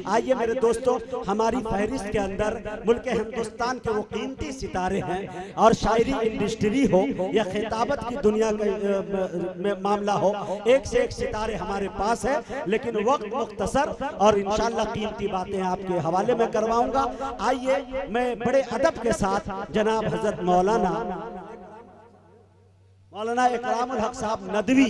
آئیے میرے دوستو، ہماری فہرست کے اندر ملک ہندوستان کے وہ قیمتی ستارے ہیں، اور شاعری انڈسٹری ہو یا خطابت کی دنیا میں معاملہ ہو، ایک سے ایک ستارے ہمارے پاس ہے، لیکن وقت مختصر اور انشاءاللہ قیمتی باتیں آپ کے حوالے میں کرواؤں گا۔ آئیے میں بڑے ادب کے ساتھ جناب حضرت مولانا اکرام الحق صاحب ندوی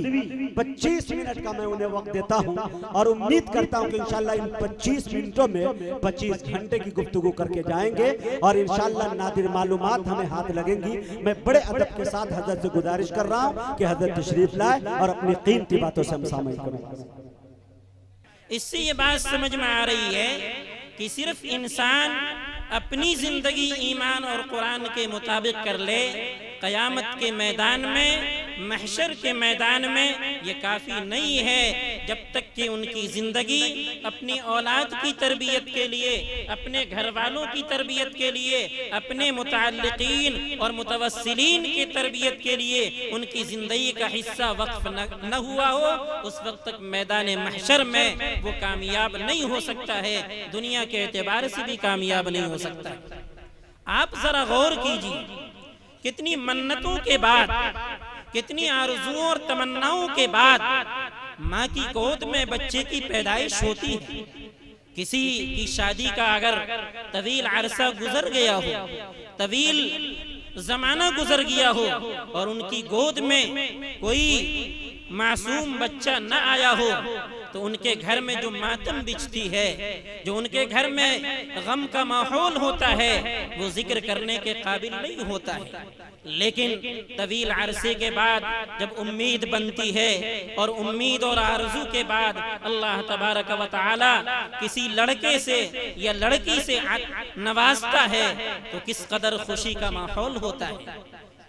25 منٹ کا میں انہیں وقت دیتا ہوں، اور امید کرتا ہوں کہ انشاءاللہ ان 25 منٹوں میں 25 گھنٹے کی گفتگو کر کے جائیں گے، اور انشاءاللہ نادر معلومات ہمیں ہاتھ لگیں گی۔ میں بڑے ادب کے ساتھ حضرت سے گزارش کر رہا ہوں کہ حضرت تشریف لائے اور اپنی قیمتی باتوں سے ہم سامعین کریں۔ اس سے یہ بات سمجھ میں آ رہی ہے کہ صرف انسان اپنی زندگی ایمان اور قرآن کے مطابق کر لے، قیامت کے میدان میں، محشر کے میدان میں یہ کافی نہیں ہے، جب تک کہ ان کی زندگی اپنی اولاد کی تربیت کے لیے، اپنے گھر والوں کی تربیت کے لیے، اپنے متعلقین اور متوسلین کی تربیت کے لیے ان کی زندگی کا حصہ وقف نہ ہوا ہو، اس وقت تک میدان محشر میں وہ کامیاب نہیں ہو سکتا ہے، دنیا کے اعتبار سے بھی کامیاب نہیں ہو سکتا۔ آپ ذرا غور کیجیے، کتنی منتوں کے بعد، کتنی آرزوؤں اور تمناؤں کے بعد ماں کی گود میں بچے کی پیدائش ہوتی ہے۔ کسی کی شادی کا اگر طویل عرصہ گزر گیا ہو، طویل زمانہ گزر گیا ہو، اور ان کی گود میں کوئی معصوم بچہ نہ آیا ہو، تو ان کے گھر میں جو ماتم بچھتی ہے، جو ان کے گھر میں غم کا ماحول ہوتا ہے، وہ ذکر کرنے کے قابل نہیں ہوتا ہے۔ لیکن طویل عرصے کے بعد جب امید بنتی ہے، اور امید اور آرزو کے بعد اللہ تبارک و تعالی کسی لڑکے سے یا لڑکی سے نوازتا ہے، تو کس قدر خوشی کا ماحول ہوتا ہے۔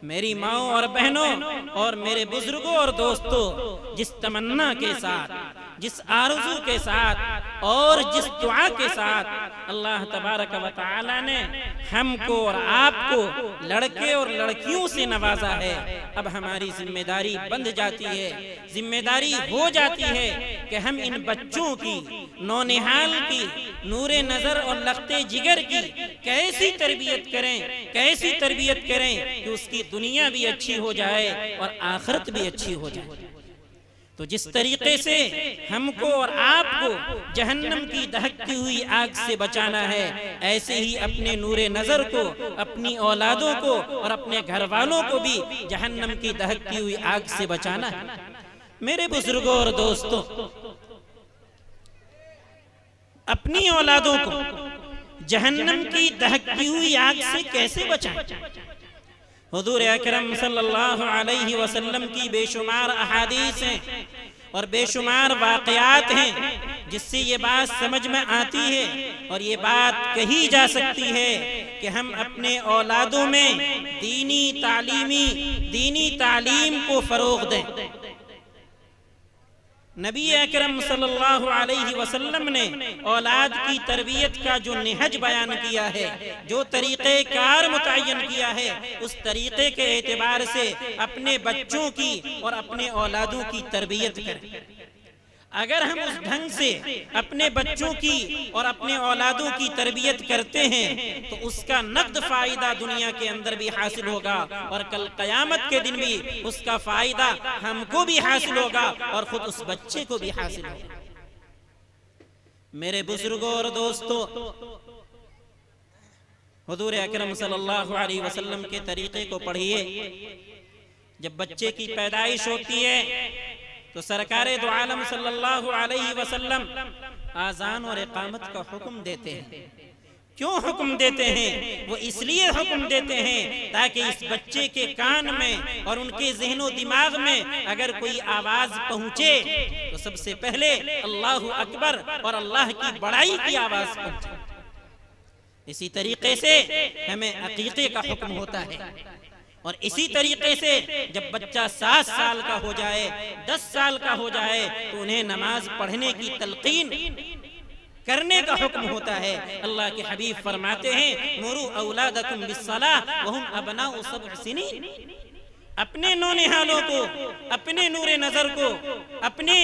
میری ماؤں اور بہنوں اور میرے بزرگوں اور دوستوں، جس تمنا کے ساتھ، جس آرزو کے ساتھ اور جس دعا کے ساتھ اللہ تبارک و تعالی نے ہم کو اور آپ کو لڑکے اور لڑکیوں سے نوازا ہے، اب ہماری ذمہ داری بند جاتی ہے، ذمہ داری ہو جاتی ہے کہ ہم ان بچوں کی، نونہال کی، نور نظر اور لختے جگر کی کیسی تربیت کریں، کیسی تربیت کریں کہ اس کی دنیا بھی اچھی ہو جائے اور آخرت بھی اچھی ہو جائے۔ تو جس طریقے سے ہم کو اور آپ کو جہنم کی دہکتی ہوئی آگ سے بچانا ہے، ایسے ہی اپنے نور نظر کو، اپنی اولادوں کو اور اپنے گھر والوں کو بھی جہنم کی دہکتی ہوئی آگ سے بچانا ہے۔ میرے بزرگوں اور دوستوں، اپنی اولادوں کو جہنم کی دہکتی ہوئی آگ سے کیسے بچائیں؟ حضور اکرم صلی اللہ علیہ وسلم کی بے شمار احادیث ہیں اور بے شمار واقعات ہیں جس سے یہ بات سمجھ میں آتی ہے اور یہ بات کہی جا سکتی ہے کہ ہم اپنے اولادوں میں دینی تعلیم کو فروغ دیں۔ نبی اکرم صلی اللہ علیہ وسلم نے اولاد کی تربیت کا جو نہج بیان کیا ہے، جو طریقہ کار متعین کیا ہے، اس طریقے کے اعتبار سے اپنے بچوں کی اور اپنے اولادوں کی تربیت کریں۔ اگر ہم اس ڈھنگ سے اپنے بچوں کی اور اپنے اولادوں کی تربیت کرتے ہیں تو اس کا نقد فائدہ دنیا کے اندر بھی حاصل ہوگا اور کل قیامت کے دن بھی اس کا فائدہ ہم کو بھی حاصل ہوگا اور خود اس بچے کو بھی حاصل ہوگا۔ میرے بزرگوں اور دوستوں، حضور اکرم صلی اللہ علیہ وسلم کے طریقے کو پڑھیے۔ جب بچے کی پیدائش ہوتی ہے تو سرکار دو عالم صلی اللہ علیہ وسلم آذان اور اقامت کا حکم دیتے ہیں۔ کیوں حکم دیتے ہیں؟ وہ اس لیے حکم دیتے ہیں تاکہ اس بچے کے کان میں اور ان کے ذہن و دماغ میں اگر کوئی آواز پہنچے تو سب سے پہلے اللہ اکبر اور اللہ کی بڑائی کی آواز پہنچے۔ اسی طریقے سے ہمیں عقیقے کا حکم ہوتا ہے، اور اسی طریقے سے جب بچہ 7 سال کا ہو جائے، 10 سال کا ہو جائے تو انہیں نماز پڑھنے کی تلقین کرنے کا حکم ہوتا ہے۔ اللہ کے حبیب فرماتے ہیں مُرُوا أَوْلَادَكُمْ بِالصَّلَاةِ وَهُمْ أَبْنَاءُ 7 سنين۔ اپنے نونہالوں کو، اپنے نور نظر کو، اپنے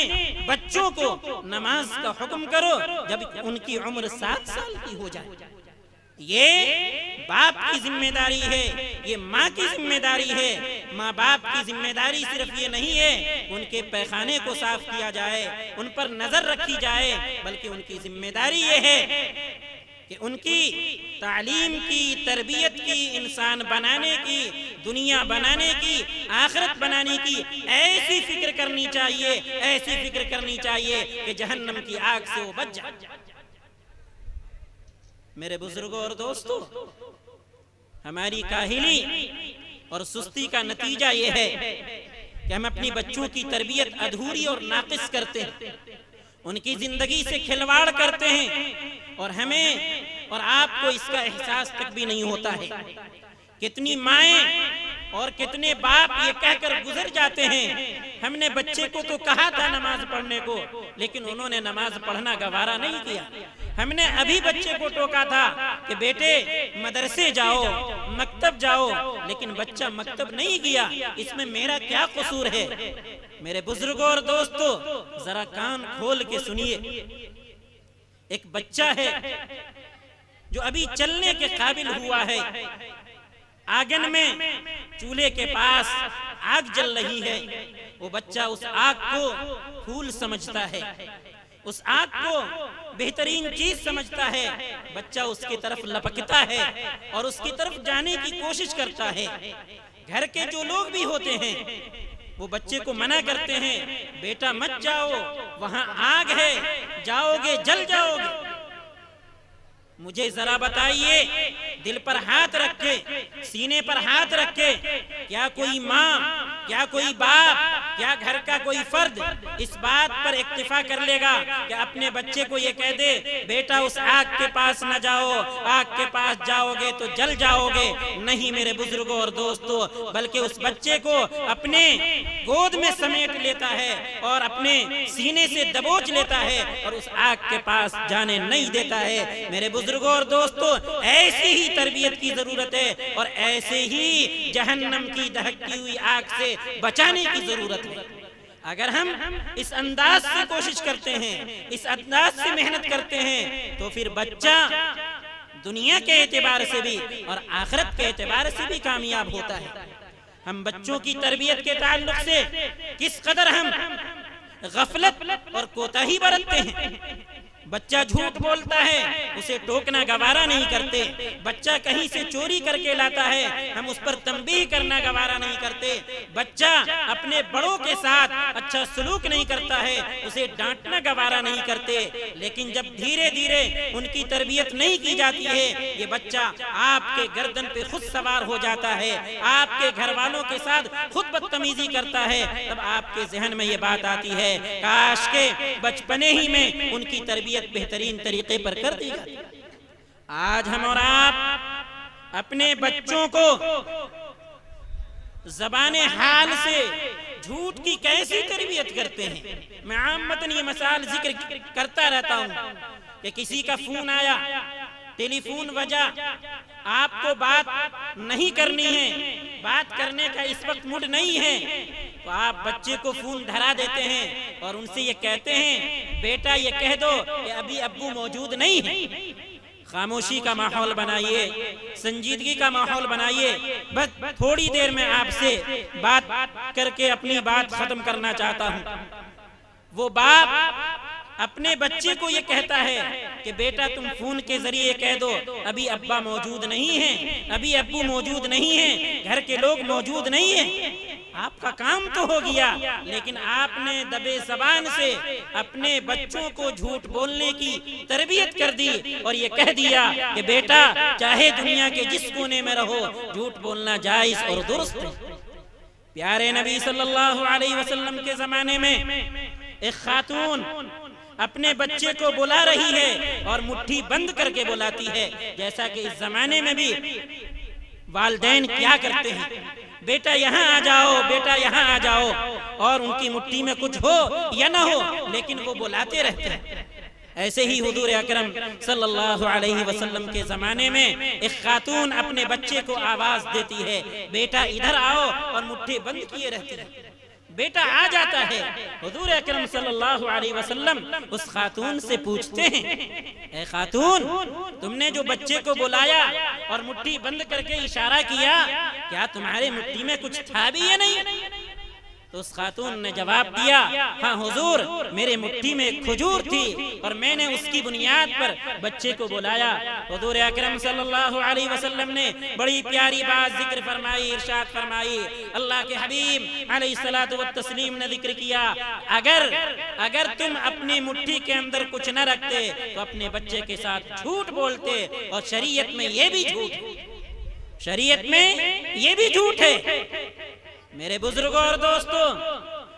بچوں کو نماز کا حکم کرو جب ان کی عمر 7 سال کی ہو جائے۔ یہ باپ کی ذمہ داری ہے، یہ ماں کی ذمہ داری ہے۔ ماں باپ کی ذمہ داری صرف یہ نہیں ہے ان کے پیخانے کو صاف کیا جائے، ان پر نظر رکھی جائے، بلکہ ان کی ذمہ داری یہ ہے کہ ان کی تعلیم کی، تربیت کی، انسان بنانے کی، دنیا بنانے کی، آخرت بنانے کی ایسی فکر کرنی چاہیے، ایسی فکر کرنی چاہیے کہ جہنم کی آگ سے وہ بچ جائے۔ میرے بزرگوں اور دوستوں، ہماری کاہلی اور سستی کا نتیجہ یہ ہے کہ ہم اپنی بچوں کی تربیت ادھوری اور ناقص کرتے ہیں، ان کی زندگی سے کھلواڑ کرتے ہیں، اور ہمیں اور آپ کو اس کا احساس تک بھی نہیں ہوتا ہے۔ کتنی مائیں اور کتنے باپ یہ کہہ کر گزر جاتے ہیں ہم نے بچے کو تو کہا تھا نماز پڑھنے کو، لیکن انہوں نے نماز پڑھنا گوارا نہیں کیا۔ ہم نے ابھی بچے کو ٹوکا تھا کہ بیٹے مدرسے جاؤ، مکتب جاؤ، لیکن بچہ مکتب نہیں گیا، اس میں میرا کیا قصور ہے؟ میرے بزرگوں اور دوستو، ذرا کان کھول کے سنیے۔ ایک بچہ ہے جو ابھی چلنے کے قابل ہوا ہے، آنگن میں چولہے کے پاس آگ جل رہی ہے، وہ بچہ اس آگ کو پھول سمجھتا ہے، اس آگ کو بہترین چیز سمجھتا ہے، بچہ اس کی طرف لپکتا ہے اور اس کی طرف جانے کی کوشش کرتا ہے۔ گھر کے جو لوگ بھی ہوتے ہیں وہ بچے کو منع کرتے ہیں، بیٹا مت جاؤ، وہاں آگ ہے، جاؤ گے جل جاؤ گے۔ مجھے ذرا بتائیے، دل پر ہاتھ رکھ کے، سینے پر ہاتھ رکھ کے، کیا کوئی ماں، کیا کوئی باپ، کیا گھر کا کوئی فرد اس بات پر اکتفا کر لے گا کہ اپنے بچے کو یہ کہہ دے بیٹا اس آگ کے پاس نہ جاؤ، آگ کے پاس جاؤ گے تو جل جاؤ گے؟ نہیں میرے بزرگوں اور دوستو، بلکہ اس بچے کو اپنے گود میں سمیٹ لیتا ہے اور اپنے سینے سے دبوچ لیتا ہے اور اس آگ کے پاس جانے نہیں دیتا ہے۔ میرے بزرگوں اور دوستو، ایسی ہی تربیت کی ضرورت ہے اور ایسے ہی جہنم کی دہکتی ہوئی آگ سے بچانے کی ضرورت ہے۔ اگر ہم اس انداز سے کوشش کرتے ہیں، اس انداز سے محنت کرتے ہیں، تو پھر بچہ دنیا کے اعتبار سے بھی اور آخرت کے اعتبار سے بھی کامیاب ہوتا ہے۔ ہم بچوں کی تربیت کے تعلق سے کس قدر ہم غفلت اور کوتاہی برتتے ہیں۔ بچہ جھوٹ بولتا ہے، اسے ٹوکنا گوارا نہیں کرتے۔ بچہ کہیں سے چوری کر کے لاتا ہے، ہم اس پر تنبیہ کرنا گوارا نہیں کرتے۔ بچہ اپنے بڑوں کے ساتھ اچھا سلوک نہیں کرتا ہے، اسے ڈانٹنا گوارا نہیں کرتے۔ لیکن جب دھیرے دھیرے ان کی تربیت نہیں کی جاتی ہے، یہ بچہ آپ کے گردن پہ خود سوار ہو جاتا ہے، آپ کے گھر والوں کے ساتھ خود بدتمیزی کرتا ہے۔ تب آپ کے ذہن میں یہ بات آتی ہے، کاش کہ بچپنے ہی میں ان کی تربیت بہترین طریقے پر کر دی جاتی۔ آج ہم اور آپ اپنے بچوں کو زبان حال سے جھوٹ کی کیسی تربیت کرتے ہیں۔ میں عامتاً یہ مثال ذکر کرتا رہتا ہوں کہ کسی کا فون آیا، ٹیلی فون بجا، آپ کو بات نہیں کرنی ہے، بات کرنے کا اس وقت موڈ نہیں ہے، تو آپ بچے کو فون دھرا دیتے ہیں اور ان سے یہ کہتے ہیں بیٹا یہ کہہ دو کہ ابھی ابو موجود نہیں ہے۔ خاموشی کا ماحول بنائیے، سنجیدگی کا ماحول بنائیے۔ بس تھوڑی دیر میں آپ سے بات کر کے اپنی بات ختم کرنا چاہتا ہوں۔ وہ باپ اپنے بچے کو یہ کہتا ہے کہ بیٹا تم فون کے ذریعے کہہ دو ابھی ابا موجود نہیں ہیں، ابھی ابو موجود نہیں ہیں، گھر کے لوگ موجود نہیں ہیں۔ آپ کا کام تو ہو گیا، لیکن آپ نے دبے زبان سے اپنے بچوں کو جھوٹ بولنے کی تربیت کر دی اور یہ کہہ دیا کہ بیٹا چاہے دنیا کے جس کونے میں رہو، جھوٹ بولنا جائز اور درست ہے۔ پیارے نبی صلی اللہ علیہ وسلم کے زمانے میں ایک خاتون اپنے بچے کو بلا رہی ہے اور مٹھی بند کر کے بلاتی ہے، جیسا کہ اس زمانے میں بھی والدین کیا کرتے ہیں، بیٹا یہاں آ جاؤ، بیٹا یہاں آ جاؤ، اور ان کی مٹھی میں کچھ ہو یا نہ ہو لیکن وہ بلاتے رہتے ہیں۔ ایسے ہی حضور اکرم صلی اللہ علیہ وسلم کے زمانے میں ایک خاتون اپنے بچے کو آواز دیتی ہے، بیٹا ادھر آؤ، اور مٹھی بند کیے رہتی ہے۔ بیٹا آ جاتا ہے، حضور اکرم صلی اللہ علیہ وسلم اس خاتون سے پوچھتے ہیں، اے خاتون، تم نے جو بچے کو بلایا اور مٹھی بند کر کے اشارہ کیا، کیا تمہارے مٹھی میں کچھ تھا بھی یا نہیں؟ تو اس خاتون نے جواب دیا، ہاں حضور، میرے مٹھی میں ایک کھجور تھی اور میں نے اس کی بنیاد پر بچے کو بلایا۔ حضور اکرم صلی اللہ علیہ وسلم نے بڑی پیاری بات ذکر فرمائی، ارشاد فرمائی۔ اللہ کے حبیب علیہ الصلوۃ والتسلیم نے ذکر کیا، اگر تم اپنی مٹھی کے اندر کچھ نہ رکھتے تو اپنے بچے کے ساتھ جھوٹ بولتے، اور شریعت میں یہ بھی جھوٹ ہے، شریعت میں یہ بھی جھوٹ ہے۔ میرے بزرگوں اور دوستوں،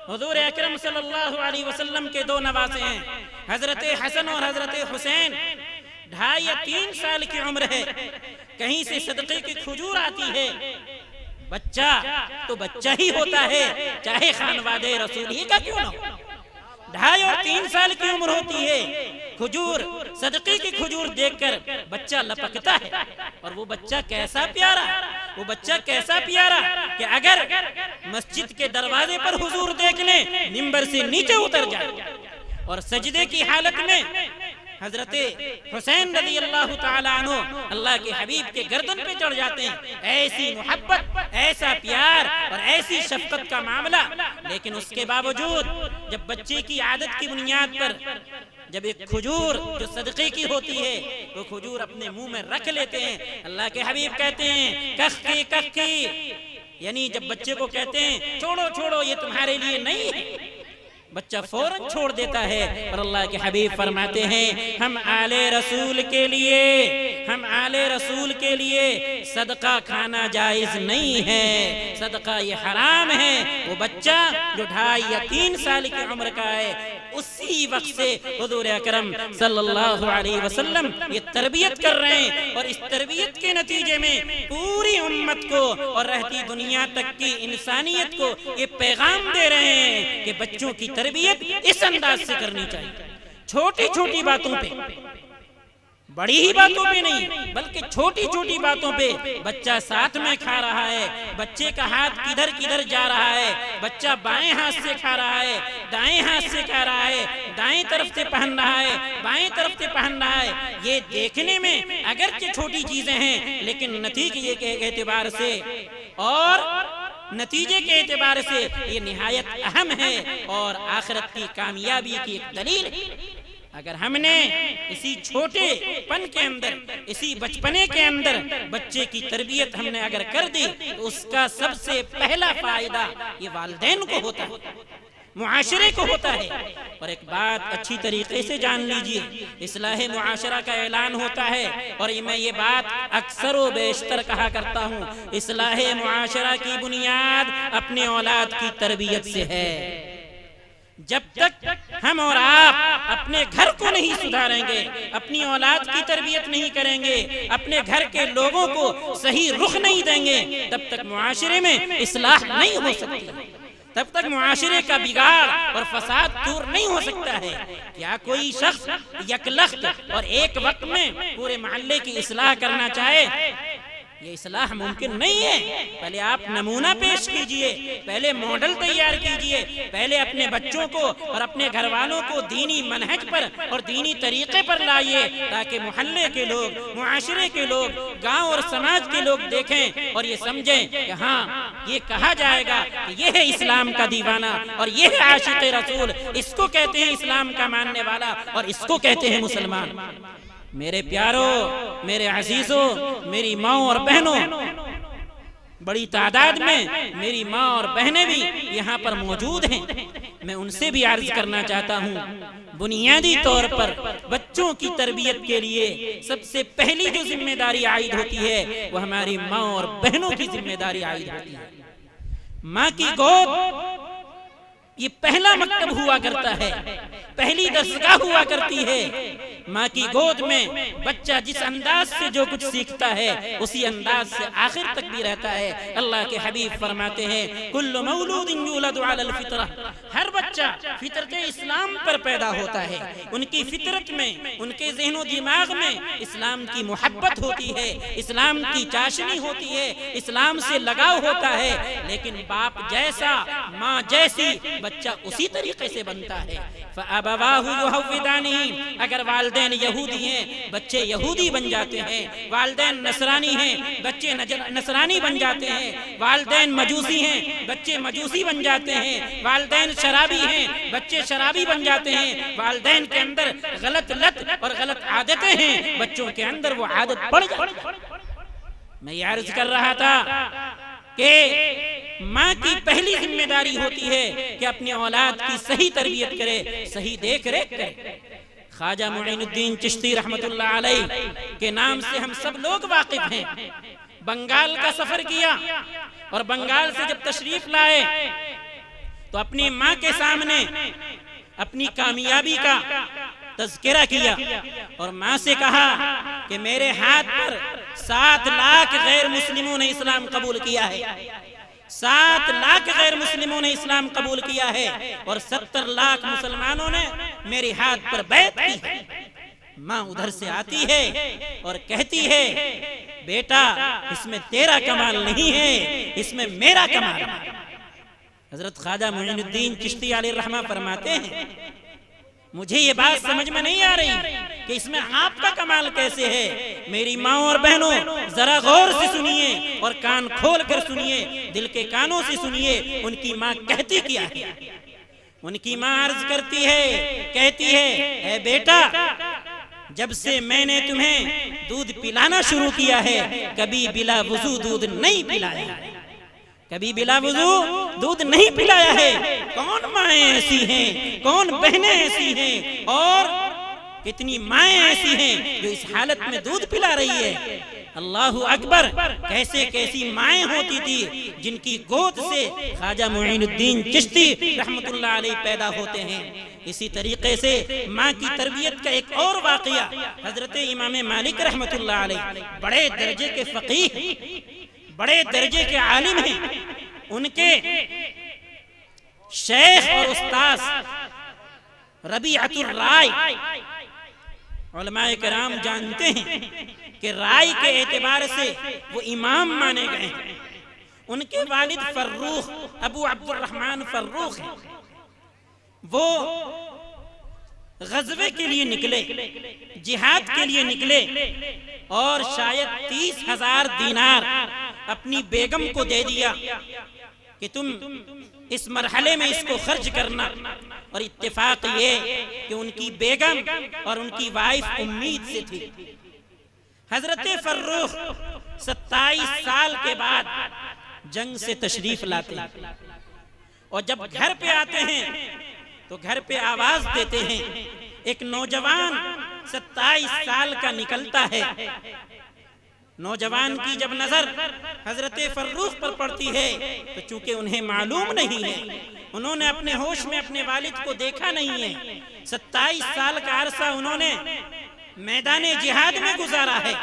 حضور اکرم صلی اللہ علیہ وسلم کے دو نواسے ہیں، حضرت حسن اور حضرت حسین۔ 2.5 یا 3 سال کی عمر ہے، کہیں سے صدقے کی کھجور آتی ہے۔ بچہ تو بچہ ہی ہوتا ہے، چاہے خانوادہ رسول ہی کا کیوں نہ ہو۔ 2.5 اور 3 سال کی عمر ہوتی ہے، کھجور، صدقے کی کھجور دیکھ کر بچہ لپکتا ہے، اور وہ بچہ کیسا پیارا، وہ بچہ کیسا پیارا کہ اگر مسجد کے دروازے پر حضور دیکھ لیں، منبر سے نیچے اتر جائے، اور سجدے کی حالت میں حضرت حسین رضی اللہ تعالیٰ عنہ اللہ کے حبیب کے گردن پہ چڑھ جاتے ہیں۔ ایسی محبت، ایسا پیار اور ایسی شفقت کا معاملہ، لیکن اس کے باوجود جب بچے کی عادت کی بنیاد پر جب ایک کھجور جو صدقے کی ہوتی ہے وہ کھجور اپنے منہ میں رکھ لیتے ہیں، اللہ کے حبیب کہتے ہیں کخ کی، یعنی جب بچے کو کہتے ہیں چھوڑو چھوڑو یہ تمہارے لیے نہیں ہے، بچہ فوراً چھوڑ دیتا ہے۔ اور اللہ کے حبیب فرماتے ہیں ہم آل رسول کے لیے صدقہ کھانا جائز نہیں ہے، صدقہ یہ حرام ہے۔ وہ بچہ جو 2.5 یا 3 سال کی عمر کا ہے، اسی وقت سے حضور اکرم صلی اللہ علیہ وسلم یہ تربیت کر رہے ہیں، اور اس تربیت کے نتیجے میں پوری امت کو اور رہتی دنیا تک کی انسانیت کو یہ پیغام دے رہے ہیں کہ بچوں کی تربیت اس انداز سے کرنی چاہیے، چھوٹی چھوٹی باتوں پہ، بڑی ہی باتوں پہ نہیں بلکہ چھوٹی چھوٹی باتوں پہ۔ بچہ ساتھ میں کھا رہا ہے، بچے کا ہاتھ کدھر کدھر جا رہا ہے، بچہ بائیں ہاتھ سے کھا رہا ہے، دائیں ہاتھ سے کھا رہا ہے، دائیں طرف سے پہن رہا ہے، بائیں طرف سے پہن رہا ہے، یہ دیکھنے میں اگرچہ چھوٹی چیزیں ہیں، لیکن نتیجے کے اعتبار سے اور نتیجے کے اعتبار سے یہ نہایت اہم ہے اور آخرت کی کامیابی کی ایک دلیل ہے۔ اگر ہم نے اسی چھوٹے پن کے اندر، اسی بچپنے کے اندر بچے کی تربیت ہم نے اگر کر دی تو اس کا سب سے پہلا فائدہ یہ والدین کو ہوتا ہے، معاشرے کو ہوتا ہے۔ اور ایک بات اچھی طریقے سے جان لیجئے، اصلاح معاشرہ کا اعلان ہوتا ہے، اور میں یہ بات اکثر و بیشتر کہا کرتا ہوں، اصلاح معاشرہ کی بنیاد اپنی اولاد کی تربیت سے ہے۔ جب تک ہم اور آپ اپنے گھر کو نہیں سدھاریں گے، اپنی اولاد کی تربیت نہیں کریں گے، اپنے گھر کے لوگوں کو صحیح رخ نہیں دیں گے، تب تک معاشرے میں اصلاح نہیں ہو سکتی، تب تک معاشرے کا بگاڑ اور فساد دور نہیں ہو سکتا ہے۔ کیا کوئی شخص یکلخت اور ایک وقت میں پورے محلے کی اصلاح کرنا چاہے؟ یہ اصلاح ممکن نہیں ہے۔ پہلے آپ نمونہ پیش کیجئے، پہلے ماڈل تیار کیجئے، پہلے اپنے بچوں کو اور اپنے گھر والوں کو دینی منہج پر اور دینی طریقے پر لائیے، تاکہ محلے کے لوگ، معاشرے کے لوگ، گاؤں اور سماج کے لوگ دیکھیں اور یہ سمجھیں کہ ہاں یہ کہا جائے گا کہ یہ ہے اسلام کا دیوانہ اور یہ ہے عاشق رسول، اس کو کہتے ہیں اسلام کا ماننے والا اور اس کو کہتے ہیں مسلمان۔ میرے پیاروں، میرے عزیزوں، میری ماں اور بہنوں، بڑی تعداد میں میری ماں اور بہنیں بھی یہاں پر موجود ہیں، میں ان سے بھی عرض کرنا چاہتا ہوں، بنیادی طور پر بچوں کی تربیت کے لیے سب سے پہلی جو ذمہ داری عائد ہوتی ہے وہ ہماری ماں اور بہنوں کی ذمہ داری عائد ہوتی ہے۔ ماں کی گود یہ پہلا مکتب ہوا کرتا ہے، پہلی درسگاہ ہوا کرتی ہے۔ ماں کی گود میں بچہ جس انداز سے جو کچھ سیکھتا ہے اسی انداز سے آخر تک بھی رہتا ہے۔ اللہ کے حبیب فرماتے ہیں کل مولود یولد علی الفطرہ، ہر بچہ فطرت اسلام پر پیدا ہوتا ہے، ان کی فطرت میں، ان کے ذہن و دماغ میں اسلام کی محبت ہوتی ہے، اسلام کی چاشنی ہوتی ہے، اسلام سے لگاؤ ہوتا ہے، لیکن باپ جیسا ماں جیسی بچہ اسی طریقے سے بنتا ہے۔ فَأَبَوَاهُ يُحَوِّدَانِهِ، اگر والدین یہودی ہیں بچے یہودی بن جاتے ہیں، والدین نصرانی ہیں بچے نصرانی بن جاتے ہیں، والدین مجوسی ہیں بچے مجوسی بن جاتے ہیں، والدین شرابی ہیں بچے شرابی بن جاتے ہیں، والدین کے اندر غلط لت اور غلط عادتیں ہیں بچوں کے اندر وہ عادت پڑ جاتی ہے۔ میں یہ عرض کر رہا تھا کہ ماں کی پہلی ذمہ داری ہوتی ہے کہ اپنی اولاد کی صحیح تربیت کرے، صحیح دیکھ ریکھ کرے۔ خواجہ معین الدین چشتی رحمت اللہ علیہ کے نام سے ہم سب لوگ واقف ہیں۔ بنگال کا سفر کیا اور بنگال سے جب تشریف لائے تو اپنی ماں کے سامنے اپنی کامیابی کا تذکرہ کیا اور ماں سے کہا کہ میرے ہاتھ پر 7 لاکھ غیر مسلموں نے اسلام قبول کیا ہے، 7 لاکھ غیر مسلموں نے اسلام قبول کیا ہے اور 70 لاکھ مسلمانوں نے میرے ہاتھ پر بیعت کی ہے۔ ماں ادھر سے آتی ہے اور کہتی ہے بیٹا اس میں تیرا کمال نہیں ہے، اس میں میرا کمال ہے۔ حضرت خواجہ معین الدین چشتی علیہ الرحمہ فرماتے ہیں مجھے یہ بات سمجھ میں نہیں آ رہی کہ اس میں آپ کا کمال کیسے ہے۔ میری ماں اور بہنوں ذرا غور سے سنیے اور کان کھول کر سنیے، دل کے کانوں سے سنیے ان کی ماں کہتی کیا ہے۔ ان کی ماں عرض کرتی ہے، کہتی ہے اے بیٹا جب سے میں نے تمہیں دودھ پلانا شروع کیا ہے کبھی بلا وضو دودھ نہیں پلایا، کبھی بلا وضو دودھ نہیں پلایا ہے۔ کون مائیں ایسی ہیں، کون بہنیں ایسی ہیں اور کتنی مائیں ایسی ہیں جو اس حالت میں دودھ پلا رہی ہے۔ اللہ اکبر، کیسے کیسی مائیں ہوتی تھی جن کی گود سے خواجہ معین الدین چشتی رحمت اللہ علیہ پیدا ہوتے ہیں۔ اسی طریقے سے ماں کی تربیت کا ایک اور واقعہ، حضرت امام مالک رحمت اللہ علیہ بڑے درجے کے فقیہ، بڑے درجے کے عالم ہیں، ان کے شیخ اور استاذ ربیعۃ الرائے، علماء کرام جانتے ہیں کہ رائے کے اعتبار سے وہ امام مانے گئے ہیں۔ ان کے والد فروخ ابو عبد الرحمن فروخ ہیں، وہ غزوے کے لیے نکلے، جہاد کے لیے نکلے اور شاید 30,000 دینار اپنی بیگم کو دے دیا کہ تم اس مرحلے میں اس کو خرچ کرنا، اور اتفاق یہ کہ ان کی بیگم اور ان کی وائف امید سے تھی۔ حضرت فروخ 27 سال کے بعد جنگ سے تشریف لاتے ہیں اور جب گھر پہ آتے ہیں تو گھر پہ آواز دیتے ہیں۔ ایک نوجوان 27 سال کا نکلتا ہے، نوجوان کی جب نظر حضرت فروخ پر پڑتی ہے تو چونکہ انہیں معلوم نہیں ہے، انہوں نے اپنے ہوش میں اپنے والد کو دیکھا نہیں ہے، 27 سال کا عرصہ انہوں نے میدان جہاد میں گزارا ہے،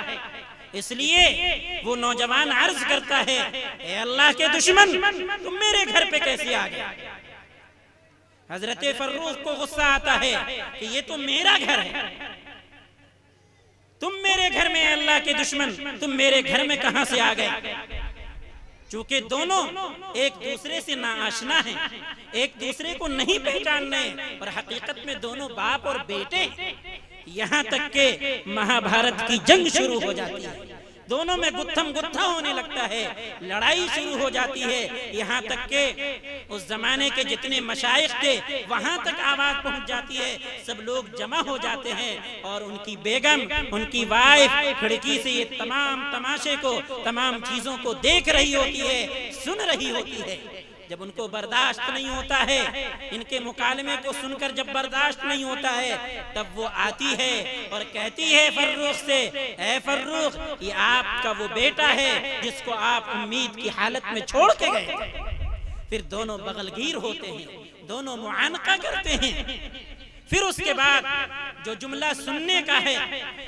اس لیے وہ نوجوان عرض کرتا ہے اے اللہ کے دشمن تم میرے گھر پہ کیسے آ گئے؟ حضرت فروخ کو غصہ آتا ہے کہ یہ تو میرا گھر ہے، تم میرے گھر میں اللہ کے دشمن تم میرے گھر میں کہاں سے آ گئے؟ چونکہ دونوں ایک دوسرے سے ناآشنا ہیں، ایک دوسرے کو نہیں پہچاننے، اور حقیقت میں دونوں باپ اور بیٹے، یہاں تک کہ مہابھارت کی جنگ شروع ہو جاتی ہے، دونوں میں گتھم گتھا ہونے لگتا ہے، لڑائی شروع ہو جاتی ہے، یہاں تک کہ اس زمانے کے جتنے مشائخ تھے وہاں تک آواز پہنچ جاتی ہے، سب لوگ جمع ہو جاتے ہیں اور ان کی بیگم ان کی وائف کھڑکی سے یہ تمام تماشے کو، تمام چیزوں کو دیکھ رہی ہوتی ہے، سن رہی ہوتی ہے۔ جب ان کو برداشت نہیں ہوتا ہے، ان کے مکالمے کو سن کر جب برداشت نہیں ہوتا ہے، تب وہ آتی ہے اور کہتی ہے فروخ سے اے فروخ یہ آپ کا وہ بیٹا ہے جس کو آپ امید کی حالت میں چھوڑ کے گئے تھے۔ پھر دونوں بغل گیر ہوتے ہیں، دونوں معانقہ کرتے ہیں، پھر اس کے بعد جو جملہ سننے کا ہے،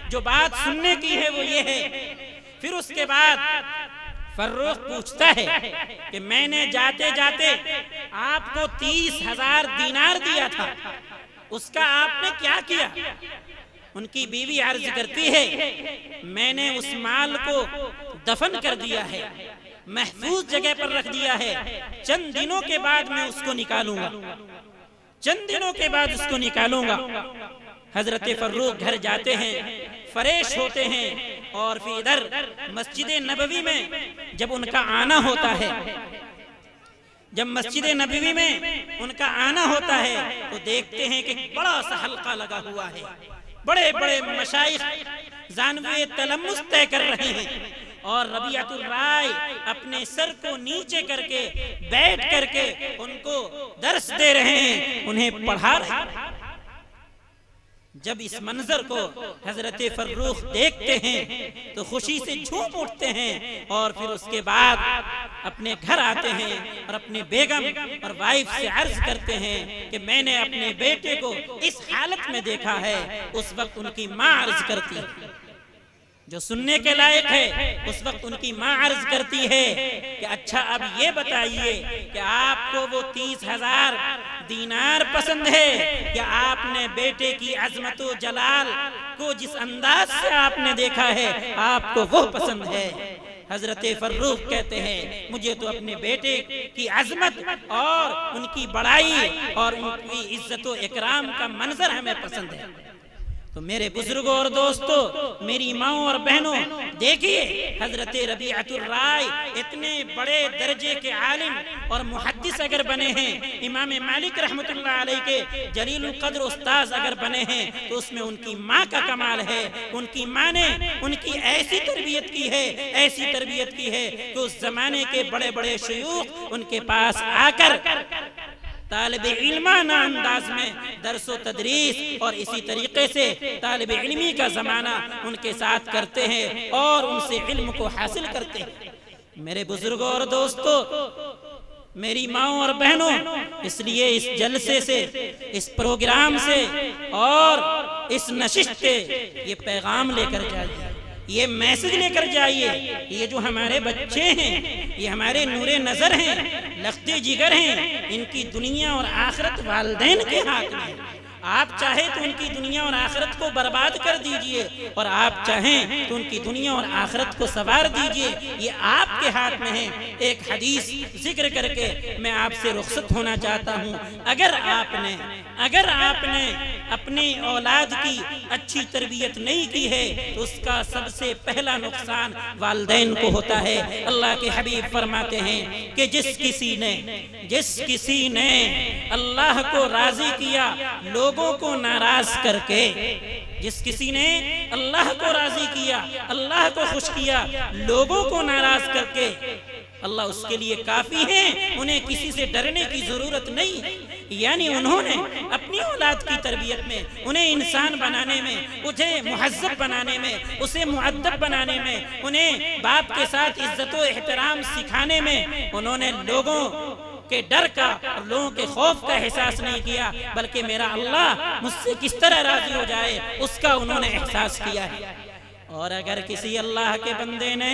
جو بات سننے کی ہے وہ یہ ہے، پھر اس کے بعد فروخ پوچھتا ہے کہ میں نے جاتے جاتے آپ کو 30,000 دینار دیا تھا، اس کا آپ نے کیا کیا؟ ان کی بیوی عرض کرتی ہے میں نے اس مال کو دفن کر دیا ہے، محفوظ جگہ پر رکھ دیا ہے، چند دنوں کے بعد میں اس کو نکالوں گا، چند دنوں کے بعد اس کو نکالوں گا۔ حضرت فروخ گھر جاتے ہیں، فریش ہوتے ہیں، اور پھر ادھر مسجد نبوی میں جب ان کا آنا ہوتا ہے، جب مسجد نبوی میں ان کا آنا ہوتا ہے تو دیکھتے ہیں کہ بڑا سا حلقہ لگا ہوا ہے، بڑے بڑے مشائخ زانوے تلمس طے کر رہے ہیں، اور ربیعۃ الرائے اپنے سر کو نیچے کر کے بیٹھ کر کے ان کو درس دے رہے ہیں، انہیں پڑھا رہے ہیں۔ جب اس منظر کو حضرت فروخ دیکھتے ہیں تو خوشی سے جھوم اٹھتے ہیں، اور پھر اس کے بعد اپنے گھر آتے ہیں اور اپنے بیگم اور وائف سے عرض کرتے ہیں کہ میں نے اپنے بیٹے کو اس حالت میں دیکھا ہے۔ اس وقت ان کی ماں عرض کرتی ہے، جو سننے کے لائق ہے، اس وقت ان کی ماں عرض کرتی ہے کہ اچھا اب یہ بتائیے کہ آپ کو وہ 30,000 دینار پسند ہے کہ آپ نے بیٹے کی عظمت و جلال کو جس انداز سے آپ نے دیکھا ہے آپ کو وہ پسند ہے؟ حضرت فروخ کہتے ہیں مجھے تو اپنے بیٹے کی عظمت اور ان کی بڑائی اور ان کی عزت و اکرام کا منظر ہمیں پسند ہے۔ تو میرے بزرگوں اور دوستوں، میری ماؤں اور بہنوں، دیکھیے حضرت ربیعۃ الرائے اتنے بڑے درجے کے عالم اور محدث اگر بنے ہیں، امام مالک رحمۃ اللہ علیہ کے جلیل القدر استاذ اگر بنے ہیں، تو اس میں ان کی ماں کا کمال ہے۔ ان کی ماں نے ان کی ایسی تربیت کی ہے، ایسی تربیت کی ہے کہ اس زمانے کے بڑے بڑے شیوخ ان کے پاس آ کر طالب علمانہ انداز میں درس و تدریس اور اسی طریقے سے طالب علمی کا زمانہ ان کے ساتھ کرتے ہیں اور ان سے علم کو حاصل کرتے ہیں۔ میرے بزرگوں اور دوستوں، میری ماؤں اور بہنوں، اس لیے اس جلسے سے، اس پروگرام سے اور اس نشست سے یہ پیغام لے کر جائیے، یہ میسج لے کر جائیے۔ یہ جو ہمارے بچے ہیں، یہ ہمارے نور نظر ہیں، لخت جگر ہیں، ان کی دنیا اور آخرت والدین کے ہاتھ میں۔ آپ چاہیں تو ان کی دنیا اور آخرت کو برباد کر دیجئے، اور آپ چاہیں تو ان کی دنیا اور آخرت کو سنوار دیجئے، یہ آپ کے ہاتھ میں ہے۔ ایک حدیث ذکر کر کے میں آپ سے رخصت ہونا چاہتا ہوں۔ اگر آپ نے اپنی اولاد کی اچھی تربیت نہیں کی ہے تو اس کا سب سے پہلا نقصان والدین کو ہوتا ہے۔ اللہ کے حبیب فرماتے ہیں کہ جس کسی نے اللہ کو راضی کیا لوگوں کو ناراض کر کے، جس کسی نے اللہ کو راضی کیا، اللہ کو خوش کیا لوگوں کو ناراض کر کے، اللہ اس کے لیے کافی ہے، انہیں کسی سے ڈرنے کی ضرورت نہیں ہے۔ یعنی انہوں نے اپنی اولاد کی تربیت میں، انہیں انسان بنانے میں، اسے مہذب بنانے میں، اسے مؤدب بنانے میں، انہیں باپ کے ساتھ عزت و احترام سکھانے میں، انہوں نے لوگوں کے ڈر کا اور لوگوں کے خوف کا احساس نہیں کیا، بلکہ میرا اللہ مجھ سے کس طرح راضی ہو جائے اس کا انہوں نے احساس کیا ہے۔ اور اگر کسی اللہ کے بندے نے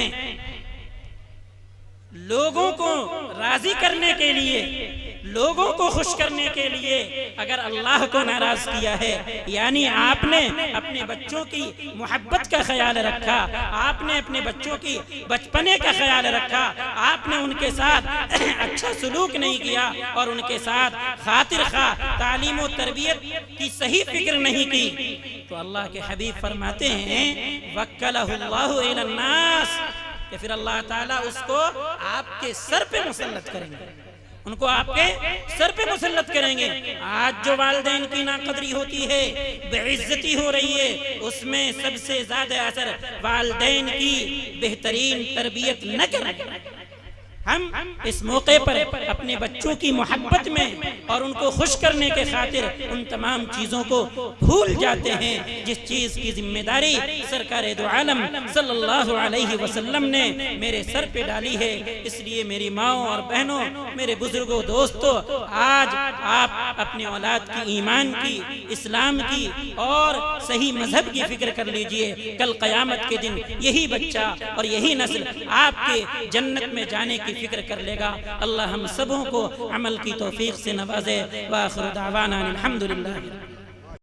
لوگوں کو راضی کرنے کے لیے، لوگوں کو خوش کرنے کے لیے اگر اللہ کو ناراض کیا ہے، یعنی آپ نے اپنے بچوں کی محبت کا خیال رکھا، آپ نے اپنے بچوں کی بچپنے کا خیال رکھا، آپ نے ان کے ساتھ اچھا سلوک نہیں کیا اور ان کے ساتھ خاطر خواہ تعلیم و تربیت کی صحیح فکر نہیں کی، تو اللہ کے حبیب فرماتے ہیں وَكَّلَهُ اللَّهُ إِلَى النَّاسِ، کہ پھر اللہ تعالیٰ اس کو آپ کے سر پہ مسلط کریں گے، ان کو آپ کے سر پہ مسلط کریں گے۔ آج جو والدین کی ناقدری ہوتی ہے، بے عزتی ہو رہی ہے، اس میں سب سے زیادہ اثر والدین کی بہترین تربیت نہ کرنے، ہم اس موقع پر اپنے بچوں کی محبت میں اور ان کو خوش کرنے کے خاطر ان تمام چیزوں کو بھول جاتے ہیں جس چیز کی ذمہ داری سرکار دو عالم صلی اللہ علیہ وسلم نے میرے سر پہ ڈالی ہے۔ اس لیے میری ماؤں اور بہنوں، میرے بزرگوں، دوستوں، آج آپ اپنے اولاد کی ایمان کی، اسلام کی اور صحیح مذہب کی فکر کر لیجئے۔ کل قیامت کے دن یہی بچہ اور یہی نسل آپ کے جنت میں جانے کی فکر کر لے گا۔ اللہ ہم سبوں کو عمل کی توفیق سے نوازے۔ وآخر دعوانا الحمدللہ۔